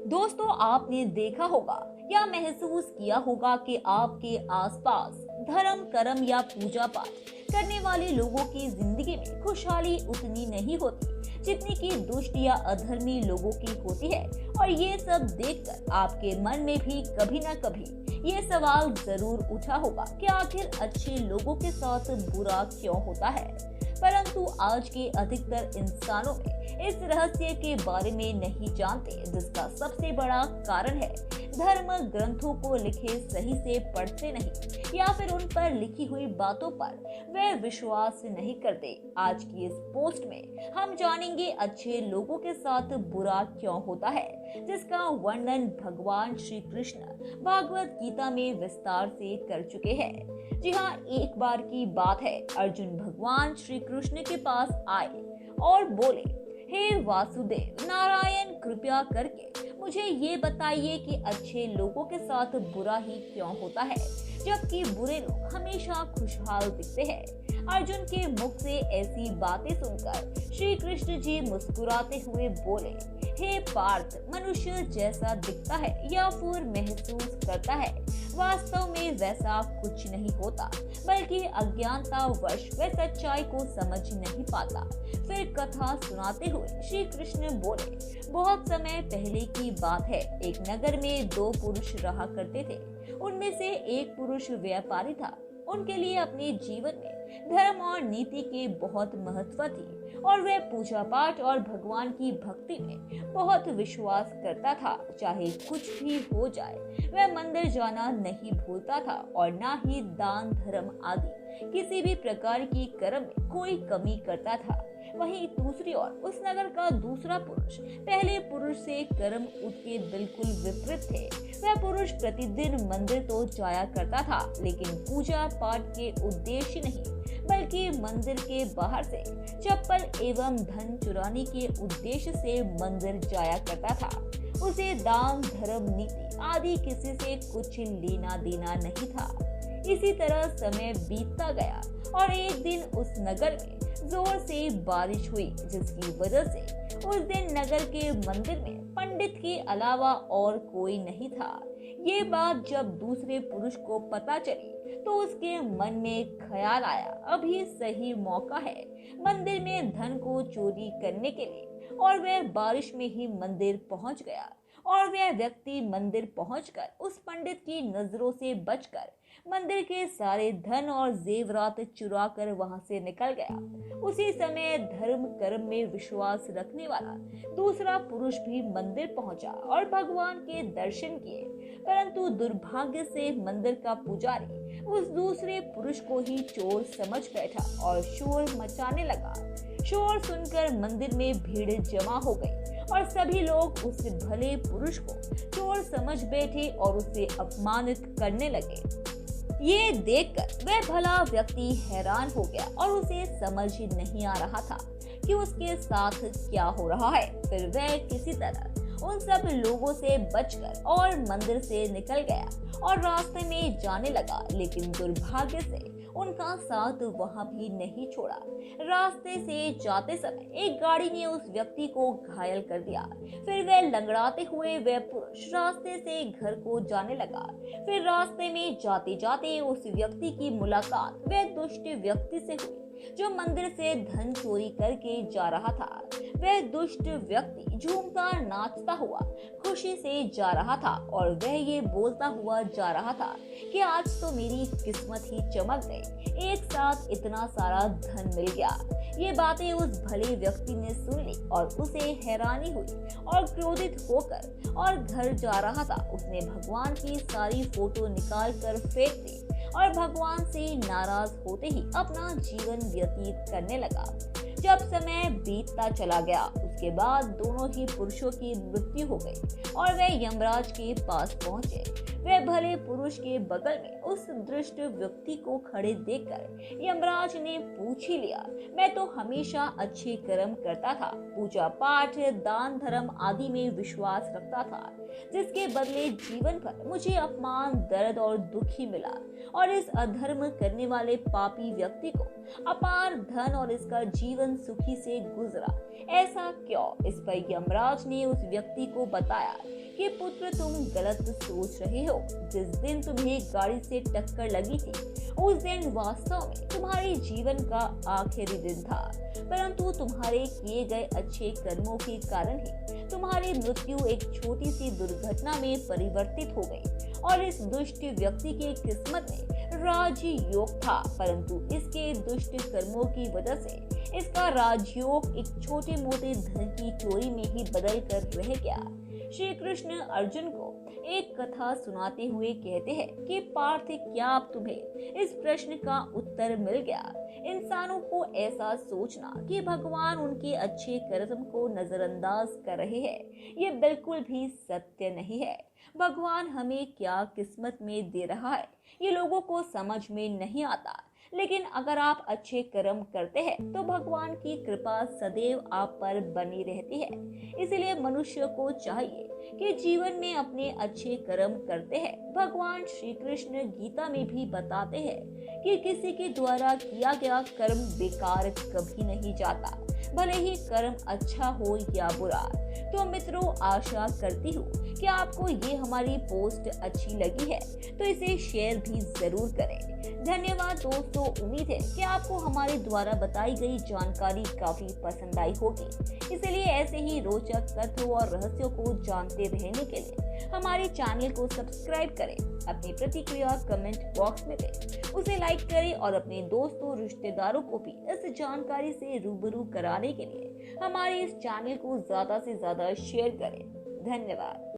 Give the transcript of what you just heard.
दोस्तों, आपने देखा होगा या महसूस किया होगा कि आपके आसपास धर्म, कर्म या पूजा पाठ करने वाले लोगों की जिंदगी में खुशहाली उतनी नहीं होती जितनी कि दुष्ट या अधर्मी लोगों की होती है। और ये सब देखकर आपके मन में भी कभी न कभी ये सवाल जरूर उठा होगा कि आखिर अच्छे लोगों के साथ बुरा क्यों होता है। परंतु आज के अधिकतर इंसानों में इस रहस्य के बारे में नहीं जानते, जिसका सबसे बड़ा कारण है धर्म ग्रंथों को लिखे सही से पढ़ते नहीं या फिर उन पर लिखी हुई बातों पर वे विश्वास नहीं करते। आज की इस पोस्ट में हम जानेंगे अच्छे लोगों के साथ बुरा क्यों होता है, जिसका वर्णन भगवान श्री कृष्ण भागवत गीता में विस्तार से कर चुके हैं। जी हाँ, एक बार की बात है, अर्जुन भगवान श्री कृष्ण के पास आए और बोले, हे वासुदेव नारायण, कृपया करके मुझे ये बताइए कि अच्छे लोगों के साथ बुरा ही क्यों होता है जबकि बुरे लोग हमेशा खुशहाल दिखते हैं। अर्जुन के मुख से ऐसी बातें सुनकर श्री कृष्ण जी मुस्कुराते हुए बोले, हे पार्थ, मनुष्य जैसा दिखता है या फिर महसूस करता है वास्तव में वैसा कुछ नहीं होता, बल्कि अज्ञानतावश वह सच्चाई को समझ नहीं पाता। फिर कथा सुनाते हुए श्री कृष्ण बोले, बहुत समय पहले की बात है, एक नगर में दो पुरुष रहा करते थे। उनमें से एक पुरुष व्यापारी था। उनके लिए अपने जीवन में धर्म और नीति के बहुत महत्व थी और वह पूजा पाठ और भगवान की भक्ति में बहुत विश्वास करता था। चाहे कुछ भी हो जाए वह मंदिर जाना नहीं भूलता था और ना ही दान धर्म आदि किसी भी प्रकार की कर्म में कोई कमी करता था। वहीं दूसरी ओर उस नगर का दूसरा पुरुष पहले पुरुष से कर्म उसके बिल्कुल विपरीत थे। वह पुरुष प्रतिदिन मंदिर तो जाया करता था, लेकिन पूजा पाठ के उद्देश्य नहीं बल्कि मंदिर के बाहर से चप्पल एवं धन चुराने के उद्देश्य से मंदिर जाया करता था। उसे दान धर्म नीति आदि किसी से कुछ लेना देना नहीं था। इसी तरह समय बीतता गया और एक दिन उस नगर में जोर से बारिश हुई, जिसकी वजह से उस दिन नगर के मंदिर में पंडित के अलावा और कोई नहीं था। ये बात जब दूसरे पुरुष को पता चली तो उसके मन में ख्याल आया, अभी सही मौका है मंदिर में धन को चोरी करने के लिए। और वह बारिश में ही मंदिर पहुंच गया और वह व्यक्ति मंदिर पहुंचकर उस पंडित की नजरों से बचकर मंदिर के सारे धन और जेवरात चुरा कर वहां से निकल गया। उसी समय धर्म कर्म में विश्वास रखने वाला दूसरा पुरुष भी मंदिर पहुंचा और भगवान के दर्शन किए, परंतु दुर्भाग्य से मंदिर का पुजारी उस दूसरे पुरुष को ही चोर समझ बैठा और शोर मचाने लगा। शोर सुनकर मंदिर में भीड़ जमा हो गई और सभी लोग उस भले पुरुष को चोर समझ बैठे और उसे अपमानित करने लगे। ये देखकर वह भला व्यक्ति हैरान हो गया और उसे समझ नहीं आ रहा था कि उसके साथ क्या हो रहा है। फिर वह किसी तरह उन सब लोगों से बचकर और मंदिर से निकल गया और रास्ते में जाने लगा, लेकिन दुर्भाग्य से उनका साथ वहां भी नहीं छोड़ा। रास्ते से जाते समय एक गाड़ी ने उस व्यक्ति को घायल कर दिया। फिर वह लंगड़ाते हुए वह पुरुष रास्ते से घर को जाने लगा। फिर रास्ते में जाते जाते उस व्यक्ति की मुलाकात वह दुष्ट व्यक्ति से हुई जो मंदिर से धन चोरी करके जा रहा था। वह दुष्ट व्यक्ति झूमता नाचता हुआ खुशी से जा रहा था और वह ये बोलता हुआ जा रहा था कि आज तो मेरी किस्मत ही चमक गई, एक साथ इतना सारा धन मिल गया। ये बातें उस भले व्यक्ति ने सुन ली और उसे हैरानी हुई और क्रोधित होकर और घर जा रहा था। उसने भगवान की सारी फोटो निकाल कर फेंक दी और भगवान से नाराज होते ही अपना जीवन व्यतीत करने लगा। जब समय बीतता चला गया उसके बाद दोनों ही पुरुषों की मृत्यु हो गई और वे यमराज के पास पहुंचे। वे भले पुरुष के बगल में उस दुष्ट व्यक्ति को खड़े देखकर यमराज ने पूछ ही लिया, मैं तो हमेशा अच्छे कर्म करता था, पूजा पाठ दान धर्म आदि में विश्वास रखता था, जिसके बदले जीवन भर मुझे अपमान दर्द और दुख ही मिला और इस अधर्म करने वाले पापी व्यक्ति को अपार धन और इसका जीवन सुखी से गुजरा। ऐसा क्यों? इस पर यमराज ने उस व्यक्ति को बताया कि पुत्र तुम गलत सोच रहे हो। जिस दिन तुम्हें गाड़ी से टक्कर लगी थी उस दिन वास्तव में तुम्हारे जीवन का आखिरी दिन था, परंतु तुम्हारे किए गए अच्छे कर्मों के कारण ही तुम्हारी मृत्यु एक छोटी सी दुर्घटना में परिवर्तित हो गई और इस दुष्ट व्यक्ति के किस्मत में राजयोग था, परंतु इसके दुष्ट कर्मों की वजह से इसका राजयोग एक छोटे मोटे धन की चोरी में ही बदल कर रह गया। श्री कृष्ण अर्जुन को एक कथा सुनाते हुए कहते हैं कि पार्थ, क्या अब तुम्हें इस प्रश्न का उत्तर मिल गया? इंसानों को ऐसा सोचना कि भगवान उनके अच्छे कर्म को नजरअंदाज कर रहे हैं, ये बिल्कुल भी सत्य नहीं है। भगवान हमें क्या किस्मत में दे रहा है ये लोगों को समझ में नहीं आता, लेकिन अगर आप अच्छे कर्म करते हैं तो भगवान की कृपा सदैव आप पर बनी रहती है। इसलिए मनुष्य को चाहिए कि जीवन में अपने अच्छे कर्म करते हैं। भगवान श्री कृष्ण गीता में भी बताते हैं कि किसी के द्वारा किया गया कर्म बेकार कभी नहीं जाता, भले ही कर्म अच्छा हो या बुरा। तो मित्रों, आशा करती हूँ कि आपको ये हमारी पोस्ट अच्छी लगी है, तो इसे शेयर भी जरूर करें। धन्यवाद दोस्तों, उम्मीद है कि आपको हमारे द्वारा बताई गई जानकारी काफी पसंद आई होगी। इसलिए ऐसे ही रोचक तथ्यों और रहस्यों को जानते रहने के लिए हमारे चैनल को सब्सक्राइब करें। अपनी प्रतिक्रिया कमेंट बॉक्स में दें, उसे लाइक करें और अपने दोस्तों रिश्तेदारों को भी इस जानकारी से रूबरू कराने के लिए हमारे इस चैनल को ज्यादा से ज्यादा शेयर करें। धन्यवाद।